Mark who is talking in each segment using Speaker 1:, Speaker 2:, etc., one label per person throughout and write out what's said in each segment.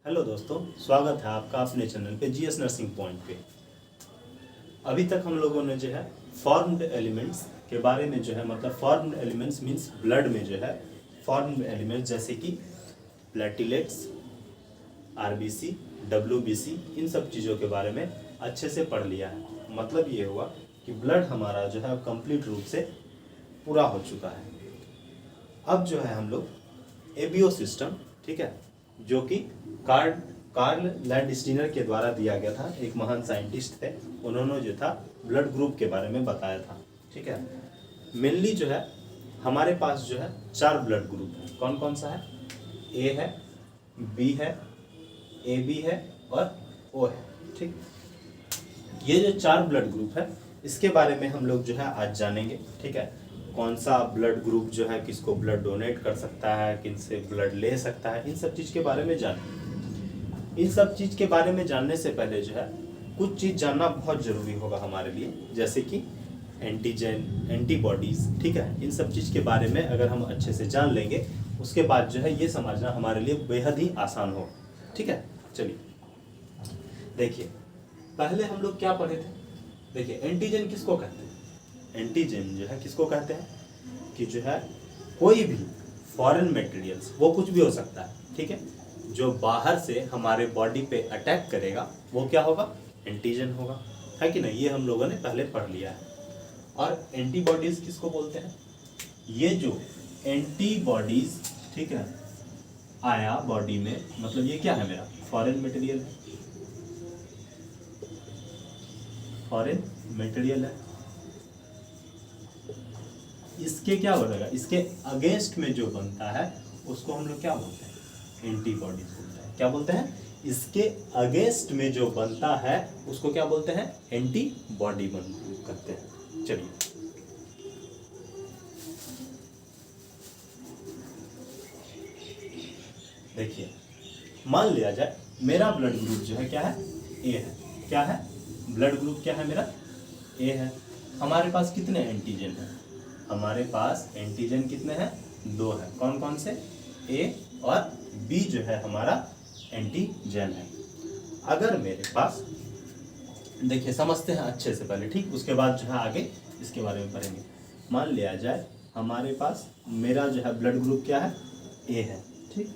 Speaker 1: Hello दोस्तों, स्वागत है आपका अपने चैनल पे जीएस नर्सिंग पॉइंट पे। अभी तक हम लोगों ने जो है फॉर्म्ड एलिमेंट्स के बारे में जो है मतलब फॉर्म्ड एलिमेंट्स मीन्स ब्लड में जो है फॉर्म्ड एलिमेंट्स जैसे कि प्लेटिलेट्स, आरबीसी, डब्ल्यूबीसी, इन सब चीज़ों के बारे में अच्छे से पढ़ लिया है। मतलब ये हुआ कि ब्लड हमारा जो है कंप्लीट रूप से पूरा हो चुका है। अब जो है हम लोग एबीओ सिस्टम, ठीक है, जो कि कार्ल लैंडस्टीनर के द्वारा दिया गया था, एक महान साइंटिस्ट थे। उन्होंने जो था ब्लड ग्रुप के बारे में बताया था, ठीक है। मेनली जो है हमारे पास जो है 4 ब्लड ग्रुप है। कौन कौन सा है? ए है, बी है, ए बी है और ओ है, ठीक। ये जो 4 ब्लड ग्रुप है इसके बारे में हम लोग जो है आज जानेंगे, ठीक है। कौन सा ब्लड ग्रुप जो है किसको ब्लड डोनेट कर सकता है, किनसे ब्लड ले सकता है, इन सब चीज़ के बारे में जानेंगे। इन सब चीज़ के बारे में जानने से पहले जो है कुछ चीज़ जानना बहुत ज़रूरी होगा हमारे लिए, जैसे कि एंटीजन, एंटीबॉडीज़, ठीक है। इन सब चीज़ के बारे में अगर हम अच्छे से जान लेंगे उसके बाद जो है ये समझना हमारे लिए बेहद ही आसान हो, ठीक है। चलिए देखिए, पहले हम लोग क्या पढ़े थे। देखिए, एंटीजन किसको कहते हैं? एंटीजन जो है किसको कहते हैं कि जो है कोई भी फॉरेन मटेरियल्स, वो कुछ भी हो सकता है, ठीक है, जो बाहर से हमारे बॉडी पे अटैक करेगा वो क्या होगा? एंटीजन होगा, है कि नहीं। ये हम लोगों ने पहले पढ़ लिया है। और एंटीबॉडीज किसको बोलते हैं? ये जो एंटीबॉडीज, ठीक है, आया बॉडी में, मतलब ये क्या है? मेरा फॉरेन मटेरियल है, फॉरेन मटेरियल है। इसके क्या बनेगा? इसके अगेंस्ट में जो बनता है उसको हम लोग क्या बोलते हैं? एंटीबॉडीज बोलते हैं। क्या बोलते हैं? इसके अगेंस्ट में जो बनता है उसको क्या बोलते हैं? एंटीबॉडी करते हैं। चलिए देखिए, मान लिया जाए मेरा ब्लड ग्रुप जो है क्या है? ए है। क्या है? ब्लड ग्रुप क्या है मेरा? ए है। हमारे पास कितने एंटीजन हैं? हमारे पास एंटीजन कितने हैं? 2 है। कौन कौन से? ए और बी जो है हमारा एंटीजन है। अगर मेरे पास, देखिए समझते हैं अच्छे से पहले, ठीक, उसके बाद जो है आगे इसके बारे में पढ़ेंगे। मान लिया जाए हमारे पास मेरा जो है ब्लड ग्रुप क्या है? ए है, ठीक।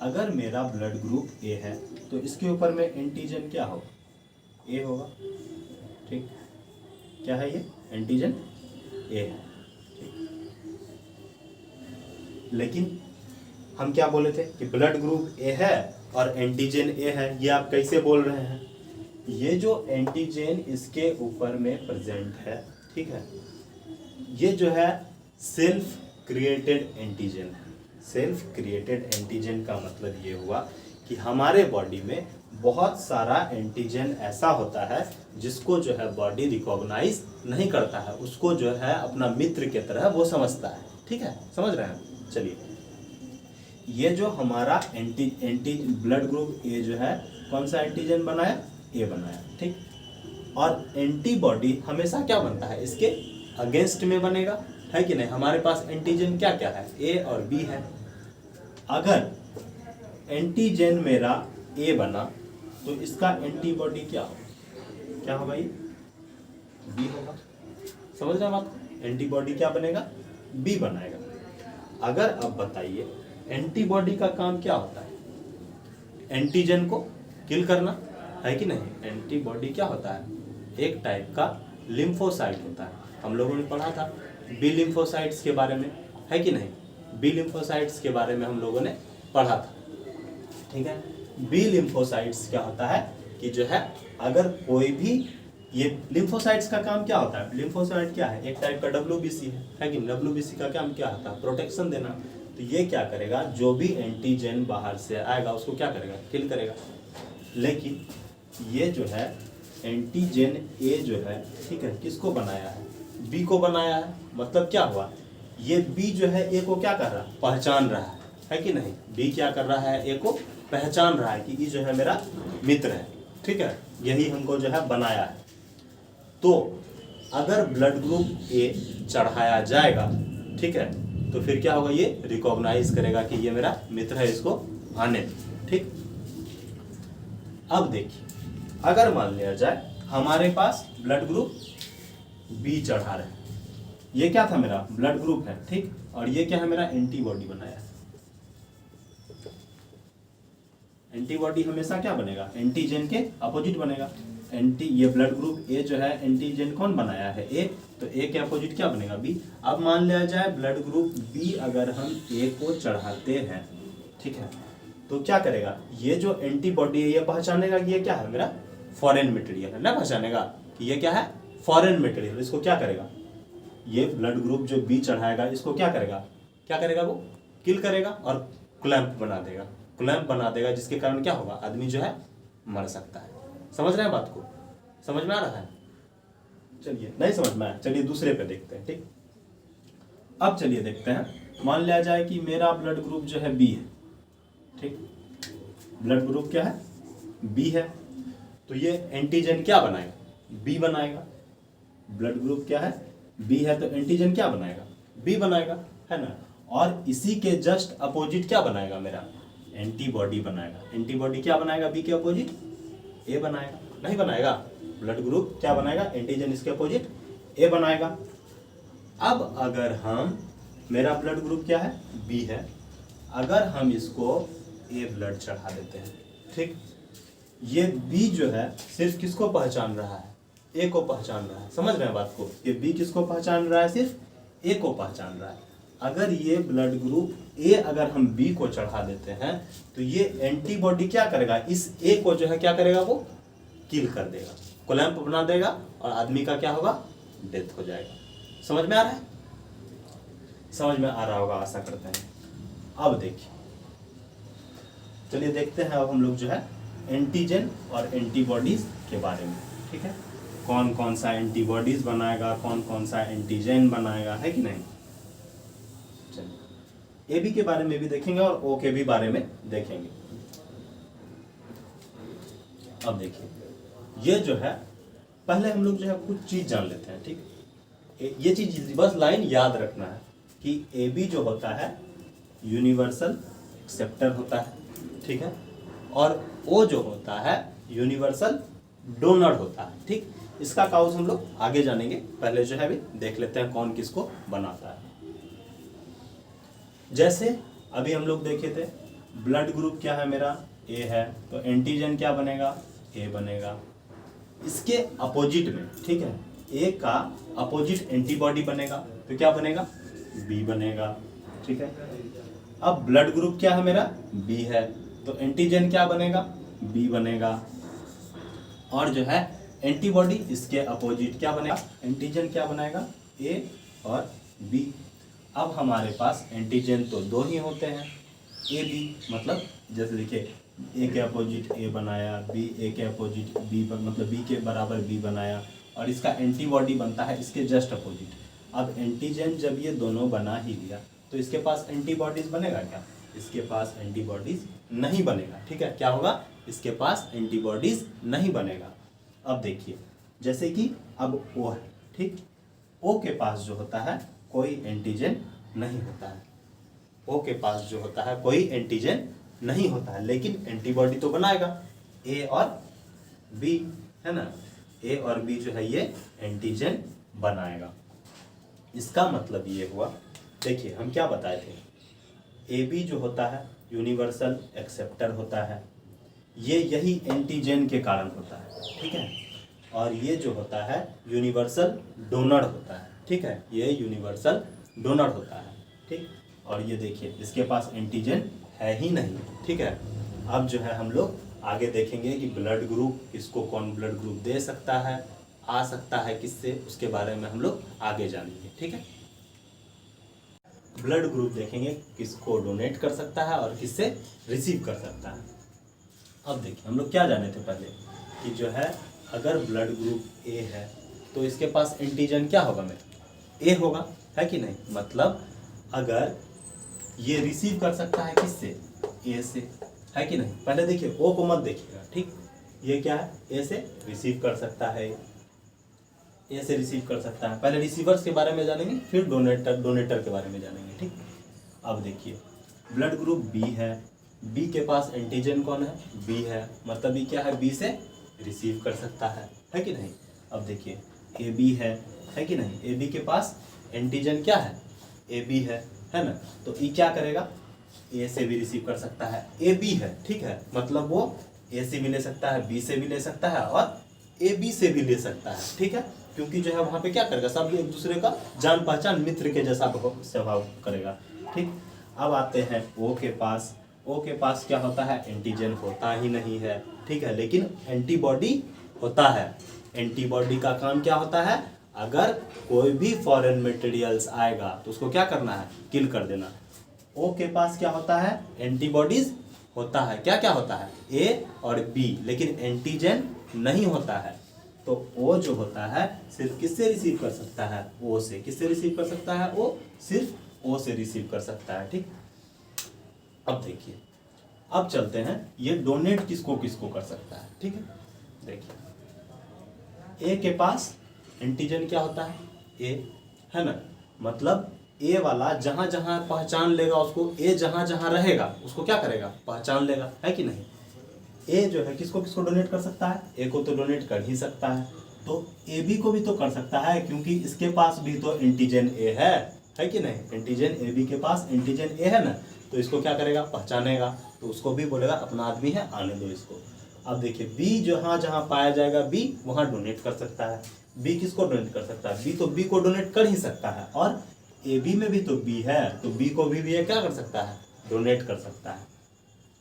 Speaker 1: अगर मेरा ब्लड ग्रुप ए है तो इसके ऊपर में एंटीजन क्या होगा? ए होगा, ठीक। क्या है ये? एंटीजन ए है, ठीक। लेकिन हम क्या बोले थे कि ब्लड ग्रुप ए है और एंटीजन ए है। ये आप कैसे बोल रहे हैं? ये जो एंटीजन इसके ऊपर में प्रेजेंट है, ठीक है, ये जो है सेल्फ क्रिएटेड एंटीजन है। सेल्फ क्रिएटेड एंटीजन का मतलब ये हुआ कि हमारे बॉडी में बहुत सारा एंटीजन ऐसा होता है जिसको जो है बॉडी रिकॉग्नाइज नहीं करता है, उसको जो है अपना मित्र के तरह वो समझता है, ठीक है। समझ रहे हैं? चलिए, ये जो हमारा एंटी ब्लड ग्रुप ए जो है कौन सा एंटीजन बनाया? ए बनाया, ठीक। और एंटीबॉडी हमेशा क्या बनता है? इसके अगेंस्ट में बनेगा, है कि नहीं। हमारे पास एंटीजन क्या क्या है? ए और बी है। अगर एंटीजन मेरा ए बना तो इसका एंटीबॉडी क्या होगा? क्या होगा? ये बी होगा। समझ रहे हैं बात? एंटीबॉडी क्या बनेगा? बी बनाएगा। अगर अब बताइए, एंटीबॉडी का काम क्या होता है? एंटीजन को किल करना, है कि नहीं। एंटीबॉडी क्या होता है? एक टाइप का लिम्फोसाइट होता है। हम लोगों ने पढ़ा था बी लिम्फोसाइट्स के बारे में, है कि नहीं। बी लिम्फोसाइट्स के बारे में हम लोगों ने पढ़ा था, ठीक है। बी लिम्फोसाइट्स क्या होता है कि जो है अगर कोई भी, ये लिम्फोसाइट्स का काम क्या होता है? लिम्फोसाइट क्या है? एक टाइप का डब्ल्यूबीसी है कि डब्ल्यूबीसी का काम क्या होता है? प्रोटेक्शन देना। तो ये क्या करेगा? जो भी एंटीजन बाहर से आएगा उसको क्या करेगा? किल करेगा। लेकिन ये जो है एंटीजन ए जो है, ठीक है, किसको बनाया है? बी को बनाया है। मतलब क्या हुआ? ये बी जो है ए को क्या कर रहा है? पहचान रहा है कि नहीं। बी क्या कर रहा है? ए को पहचान रहा है कि ये जो है मेरा मित्र है, ठीक है, यही हमको जो है बनाया है। तो अगर ब्लड ग्रुप ए चढ़ाया जाएगा, ठीक है, तो फिर क्या होगा? ये रिकॉग्नाइज करेगा कि ये मेरा मित्र है, इसको आने दो, ठीक। अब देखिए, अगर मान लिया जाए हमारे पास ब्लड ग्रुप बी चढ़ा रहे हैं, ये क्या था मेरा ब्लड ग्रुप है, ठीक, और ये क्या है मेरा एंटीबॉडी बनाया है। एंटीबॉडी हमेशा क्या बनेगा, एंटीजन के अपोजिट बनेगा। ये ब्लड ग्रुप ए जो है एंटीजन कौन बनाया है, ए, तो ए के अपोजिट क्या बनेगा, बी। अब मान लिया जाए ब्लड ग्रुप बी अगर हम ए को चढ़ाते हैं, ठीक है, तो क्या करेगा, ये जो एंटीबॉडी है ये पहचानेगा कि ये क्या है मेरा फॉरेन मटेरियल है ना, पहचानेगा कि ये क्या है फॉरेन मटेरियल। इसको क्या करेगा, ये ब्लड ग्रुप जो बी चढ़ाएगा इसको क्या करेगा वो किल करेगा और क्लैंप बना देगा, जिसके कारण क्या होगा, आदमी जो है मर सकता है। समझ रहे हैं बात को, समझ में आ रहा है। चलिए, नहीं समझ में आया, चलिए दूसरे पे देखते हैं, ठीक। अब चलिए देखते हैं, मान लिया जाए कि मेरा ब्लड ग्रुप जो है बी है, ठीक, ब्लड ग्रुप क्या है, बी है, तो ये एंटीजन क्या बनाएगा, बी बनाएगा। ब्लड ग्रुप क्या है, बी है, तो एंटीजन क्या बनाएगा, बी बनाएगा, है ना। और इसी के जस्ट अपोजिट क्या बनाएगा मेरा, एंटीबॉडी बनाएगा। एंटीबॉडी क्या बनाएगा, बी के अपोजिट, ए बनाएगा, नहीं बनाएगा। ब्लड ग्रुप क्या बनाएगा, एंटीजन इसके अपोजिट ए बनाएगा। अब अगर हम, मेरा ब्लड ग्रुप क्या है, बी है, अगर हम इसको ए ब्लड चढ़ा देते हैं, ठीक, ये बी जो है सिर्फ किसको पहचान रहा है, ए को पहचान रहा है। समझ रहे हैं बात को, ये बी किसको पहचान रहा है, सिर्फ ए को पहचान रहा है। अगर ये ब्लड ग्रुप ए अगर हम बी को चढ़ा देते हैं तो ये एंटीबॉडी क्या करेगा, इस ए को जो है क्या करेगा, वो किल कर देगा, क्लैंप बना देगा और आदमी का क्या होगा, डेथ हो जाएगा। समझ में आ रहा है, समझ में आ रहा होगा, आशा करते हैं। अब देखिए, चलिए देखते हैं अब हम लोग जो है एंटीजन और एंटीबॉडीज के बारे में, ठीक है, कौन कौन सा एंटीबॉडीज बनाएगा, कौन कौन सा एंटीजन बनाएगा, है कि नहीं। चलिए, ए बी के बारे में भी देखेंगे और ओ के भी बारे में देखेंगे। अब देखिए, ये जो है पहले हम लोग जो है कुछ चीज जान लेते हैं, ठीक। ये चीज बस लाइन याद रखना है कि ए बी जो होता है यूनिवर्सल एक्सेप्टर होता है, ठीक है, और ओ जो होता है यूनिवर्सल डोनर होता है, ठीक। इसका काउज हम लोग आगे जानेंगे, पहले जो है अभी देख लेते हैं कौन किसको बनाता है। जैसे अभी हम लोग देखे थे, ब्लड ग्रुप क्या है मेरा, ए है, तो एंटीजन क्या बनेगा, ए बनेगा। इसके अपोजिट में, ठीक है, ए का अपोजिट एंटीबॉडी बनेगा तो क्या बनेगा, बी बनेगा, ठीक है। अब ब्लड ग्रुप क्या है मेरा, बी है, तो एंटीजन क्या बनेगा, बी बनेगा। और जो है एंटीबॉडी इसके अपोजिट क्या बनेगा, एंटीजन क्या बनाएगा, ए और बी। अब हमारे पास एंटीजन तो दो ही होते हैं, ए बी, मतलब जैसे देखिए ए के अपोजिट ए बनाया, बी ए के अपोजिट बी, मतलब बी के बराबर बी बनाया, और इसका एंटीबॉडी बनता है इसके जस्ट अपोजिट। अब एंटीजन जब ये दोनों बना ही लिया तो इसके पास एंटीबॉडीज बनेगा क्या, इसके पास एंटीबॉडीज नहीं बनेगा, ठीक है, क्या होगा, इसके पास एंटीबॉडीज नहीं बनेगा। अब देखिए, जैसे कि अब ओ है, ठीक, ओ के पास जो होता है कोई एंटीजन नहीं होता है, ओ के पास जो होता है कोई एंटीजन नहीं होता है, लेकिन एंटीबॉडी तो बनाएगा, ए और बी, है ना, ए और बी जो है ये एंटीजन बनाएगा। इसका मतलब ये हुआ, देखिए हम क्या बताए थे, ए बी जो होता है यूनिवर्सल एक्सेप्टर होता है, ये यही एंटीजन के कारण होता है, ठीक है, और ये जो होता है यूनिवर्सल डोनर होता है, ठीक है, ये यूनिवर्सल डोनर होता है, ठीक। और ये देखिए इसके पास एंटीजन है ही नहीं, ठीक है। अब जो है हम लोग आगे देखेंगे कि ब्लड ग्रुप किसको कौन ब्लड ग्रुप दे सकता है, आ सकता है किससे, उसके बारे में हम लोग आगे जानेंगे, ठीक है। ब्लड ग्रुप देखेंगे किसको डोनेट कर सकता है और किससे रिसीव कर सकता है। अब देखिए हम लोग क्या जाने थे पहले कि जो है अगर ब्लड ग्रुप ए है तो इसके पास एंटीजन क्या होगा मेरा, ए होगा, है कि नहीं। मतलब अगर ये रिसीव कर सकता है किससे, ए से, है कि नहीं। पहले देखिए ओ को मत देखिएगा, ठीक, ये क्या है, ए से रिसीव कर सकता है, ए से रिसीव कर सकता है। पहले रिसीवर्स के बारे में जानेंगे, फिर डोनेटर के बारे में जानेंगे, ठीक। अब देखिए ब्लड ग्रुप बी है, बी के पास एंटीजन कौन है, बी है, मतलब ये क्या है, बी से रिसीव कर सकता है कि नहीं। अब देखिए ए बी है कि नहीं, ए बी के पास एंटीजन क्या है, ए बी है ना, तो ये क्या करेगा, ए से भी रिसीव कर सकता है, ए बी है, ठीक है, मतलब वो ए से भी ले सकता है, बी से भी ले सकता है और ए बी से भी ले सकता है, ठीक है, क्योंकि जो है वहाँ पे क्या करेगा, सब एक दूसरे का जान पहचान मित्र के जैसा स्वभाव करेगा, ठीक। अब आते हैं ओ के पास, ओ के पास क्या होता है, एंटीजन होता ही नहीं है, ठीक है, लेकिन एंटीबॉडी होता है। एंटीबॉडी का काम क्या होता है, अगर कोई भी फॉरेन मटेरियल्स आएगा तो उसको क्या करना है, किल कर देना। ओ के पास क्या होता है, एंटीबॉडीज होता है, क्या क्या होता है, ए और बी, लेकिन एंटीजन नहीं होता है। तो ओ जो होता है सिर्फ किससे रिसीव कर सकता है, ओ से। किससे रिसीव कर सकता है, ओ सिर्फ ओ से रिसीव कर सकता है, ठीक। अब देखिए, अब चलते हैं ये डोनेट किसको किसको कर सकता है, ठीक है। देखिए ए के पास एंटीजन क्या होता है, ए, है ना, मतलब ए वाला जहां जहां पहचान लेगा उसको, ए जहां जहां रहेगा उसको क्या करेगा, पहचान लेगा, है कि नहीं। ए जो है किसको किसको डोनेट कर सकता है, ए को तो डोनेट कर ही सकता है, तो ए बी को भी तो कर सकता है, क्योंकि इसके पास भी तो एंटीजन ए है कि नहीं। एंटीजन ए बी के पास एंटीजन ए है ना, तो इसको क्या करेगा, पहचानेगा, तो उसको भी बोलेगा अपना आदमी है, आने दो इसको। अब देखिए बी जहां जहां पाया जाएगा बी वहां डोनेट कर सकता है। बी किसको डोनेट कर सकता है, बी तो बी को डोनेट कर ही सकता है, और ए बी में भी तो बी है, तो बी को भी ये क्या कर सकता है, डोनेट कर सकता है।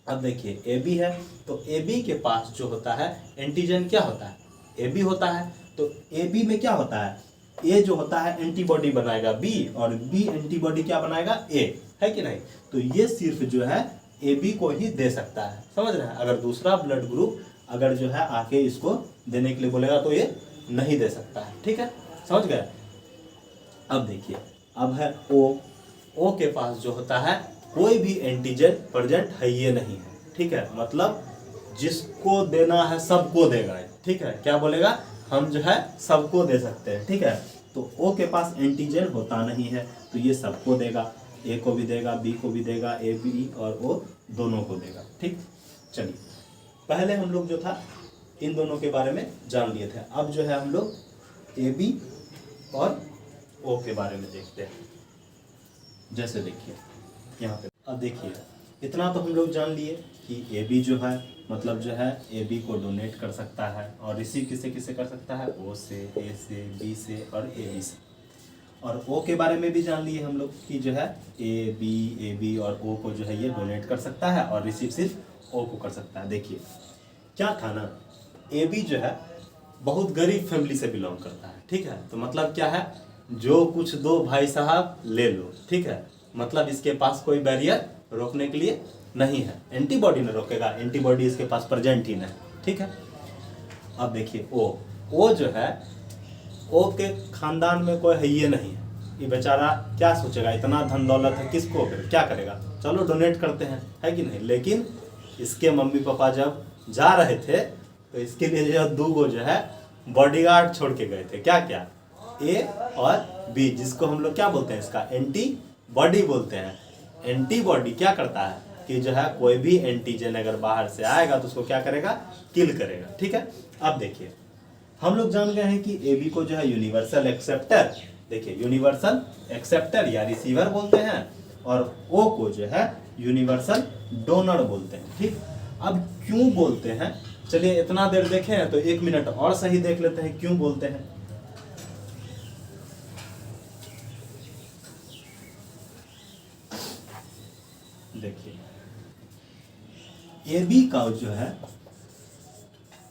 Speaker 1: अब देखिए ए बी है, तो ए बी के पास जो होता है एंटीजन क्या होता है, ए बी होता है, तो ए बी में क्या होता है, ए जो होता है एंटीबॉडी बनाएगा बी, और बी एंटीबॉडी क्या बनाएगा, ए, है कि नहीं। तो ये सिर्फ जो है ए बी को ही दे सकता है, समझ रहे हैं। अगर दूसरा ब्लड ग्रुप अगर जो है आके इसको देने के लिए बोलेगा तो ये नहीं दे सकता है, ठीक है, समझ गए। अब देखिए, अब है ओ, ओ के पास जो होता है कोई भी एंटीजन प्रेजेंट है ये नहीं है, ठीक है, मतलब जिसको देना है सबको देगा, ठीक है, क्या बोलेगा, हम जो है सबको दे सकते हैं, ठीक है। तो ओ के पास एंटीजन होता नहीं है, तो ये सबको देगा, ए को भी देगा, बी को भी देगा, ए बी और ओ दोनों को देगा, ठीक। चलिए पहले हम लोग जो था इन दोनों के बारे में जान लिए थे, अब जो है हम लोग ए बी और ओ के बारे में देखते हैं। जैसे देखिए यहाँ पे, अब देखिए इतना तो हम लोग जान लिए कि ए बी जो है मतलब जो है ए बी को डोनेट कर सकता है, और रिसीव किसे किसे कर सकता है, ओ से, ए से, बी से और ए बी से। और ओ के बारे में भी जान लिए हम लोग कि जो है ए बी और ओ को जो है ये डोनेट कर सकता है, और रिसीव सिर्फ ओ को कर सकता है। देखिए क्या था ना, ए बी जो है बहुत गरीब फैमिली से बिलोंग करता है, ठीक है, तो मतलब क्या है, जो कुछ दो भाई साहब ले लो, ठीक है, मतलब इसके पास कोई बैरियर रोकने के लिए नहीं है, एंटीबॉडी ने रोकेगा, एंटीबॉडी इसके पास प्रेजेंट ही नहीं, ठीक है। अब देखिए ओ जो है, ओ के खानदान में कोई है ये नहीं है, ये बेचारा क्या सोचेगा, इतना धन दौलत है किसको, फिर क्या करेगा, चलो डोनेट करते हैं, है कि नहीं। लेकिन इसके मम्मी पापा जब जा रहे थे तो इसके लिए जो है दूगो जो है बॉडीगार्ड छोड़ के गए थे, क्या क्या, ए और बी, जिसको हम लोग क्या बोलते हैं, इसका एंटीबॉडी बोलते हैं। एंटीबॉडी क्या करता है कि जो है कोई भी एंटीजन अगर बाहर से आएगा तो उसको क्या करेगा, किल करेगा, ठीक है। अब देखिए हम लोग जान गए हैं कि ए बी को जो है यूनिवर्सल एक्सेप्टर, देखिए यूनिवर्सल एक्सेप्टर या रिसीवर बोलते हैं, और ओ को जो है यूनिवर्सल डोनर बोलते हैं, ठीक। अब क्यों बोलते हैं, चलिए इतना देर देखे हैं तो 1 मिनट और सही देख लेते हैं क्यों बोलते हैं। देखिए ए बी का जो है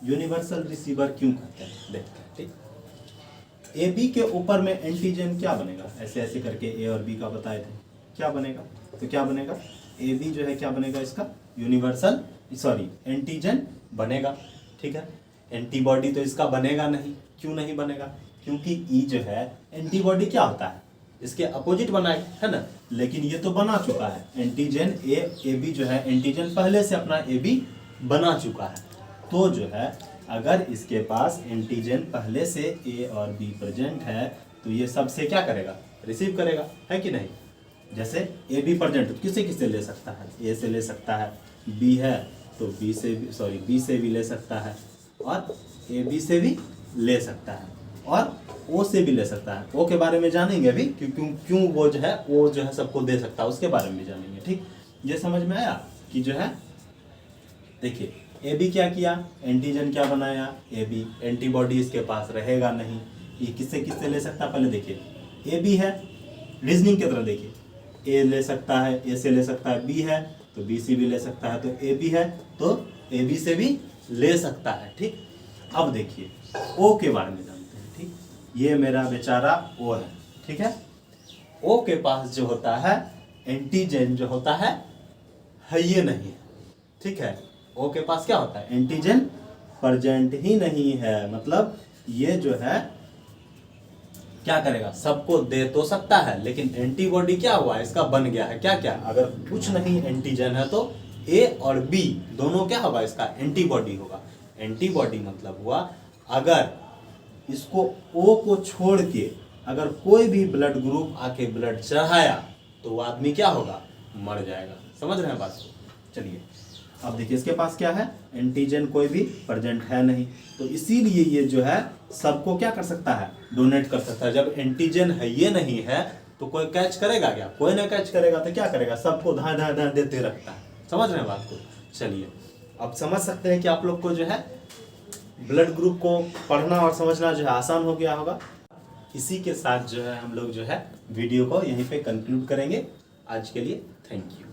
Speaker 1: यूनिवर्सल रिसीवर क्यों कहते हैं, देखते हैं, ठीक। ए बी के ऊपर में एंटीजन क्या बनेगा, ऐसे ऐसे करके ए और बी का बताए थे, क्या बनेगा, तो क्या बनेगा, ए बी जो है क्या बनेगा, इसका यूनिवर्सल एंटीजन बनेगा, ठीक है। एंटीबॉडी तो इसका बनेगा नहीं, क्यों नहीं बनेगा, क्योंकि ई जो है एंटीबॉडी क्या होता है, इसके अपोजिट बनाए, है ना, लेकिन ये तो बना चुका है एंटीजन ए बी जो है एंटीजन पहले से अपना ए बी बना चुका है, तो जो है अगर इसके पास एंटीजन पहले से ए और बी प्रेजेंट है तो ये सबसे क्या करेगा, रिसीव करेगा, है कि नहीं। जैसे ए बी प्रेजेंट किसे किसे ले सकता है, ए से ले सकता है, बी है तो बी से भी, सॉरी बी से भी ले सकता है, और ए बी से भी ले सकता है, और ओ से भी ले सकता है। ओ के बारे में जानेंगे अभी, क्यों वो जो है सबको दे सकता है, उसके बारे में भी जानेंगे। ठीक, ये समझ में आया कि जो है, देखिए ए बी क्या किया, एंटीजन क्या बनाया, ए बी, एंटीबॉडी इसके पास रहेगा नहीं। ये किससे किससे ले सकता है, पहले देखिए ए बी है, रीजनिंग की तरह देखिए, ए ले सकता है, ए से ले सकता है, बी है तो बी से भी ले सकता है, तो ए बी है तो ए बी से भी ले सकता है। ठीक, अब देखिए ओ के बारे में जानते हैं। ठीक, ये मेरा बेचारा ओ है। ठीक है, ओ के पास जो होता है एंटीजन जो होता है ये नहीं है। ठीक है, ओ के पास क्या होता है, एंटीजन प्रेजेंट ही नहीं है, मतलब ये जो है क्या करेगा, सबको दे तो सकता है, लेकिन एंटीबॉडी क्या हुआ, इसका बन गया है क्या क्या, अगर कुछ नहीं एंटीजन है तो ए और बी दोनों क्या होगा, इसका एंटीबॉडी होगा। एंटीबॉडी मतलब हुआ अगर इसको ओ को छोड़ के अगर कोई भी ब्लड ग्रुप आके ब्लड चढ़ाया तो वो आदमी क्या होगा, मर जाएगा। समझ रहे हैं बात को? चलिए अब देखिए इसके पास क्या है, एंटीजन कोई भी प्रेजेंट है नहीं, तो इसीलिए ये जो है सबको क्या कर सकता है, डोनेट कर सकता है। जब एंटीजन है ये नहीं है तो कोई कैच करेगा क्या, कोई ना कैच करेगा तो क्या करेगा, सबको धाए धाए धाए देते रखता है। समझ रहे हैं बात को? चलिए अब समझ सकते हैं कि आप लोग को जो है ब्लड ग्रुप को पढ़ना और समझना जो है आसान हो गया होगा। इसी के साथ जो है हम लोग जो है वीडियो को यहीं पे कंक्लूड करेंगे। आज के लिए थैंक यू।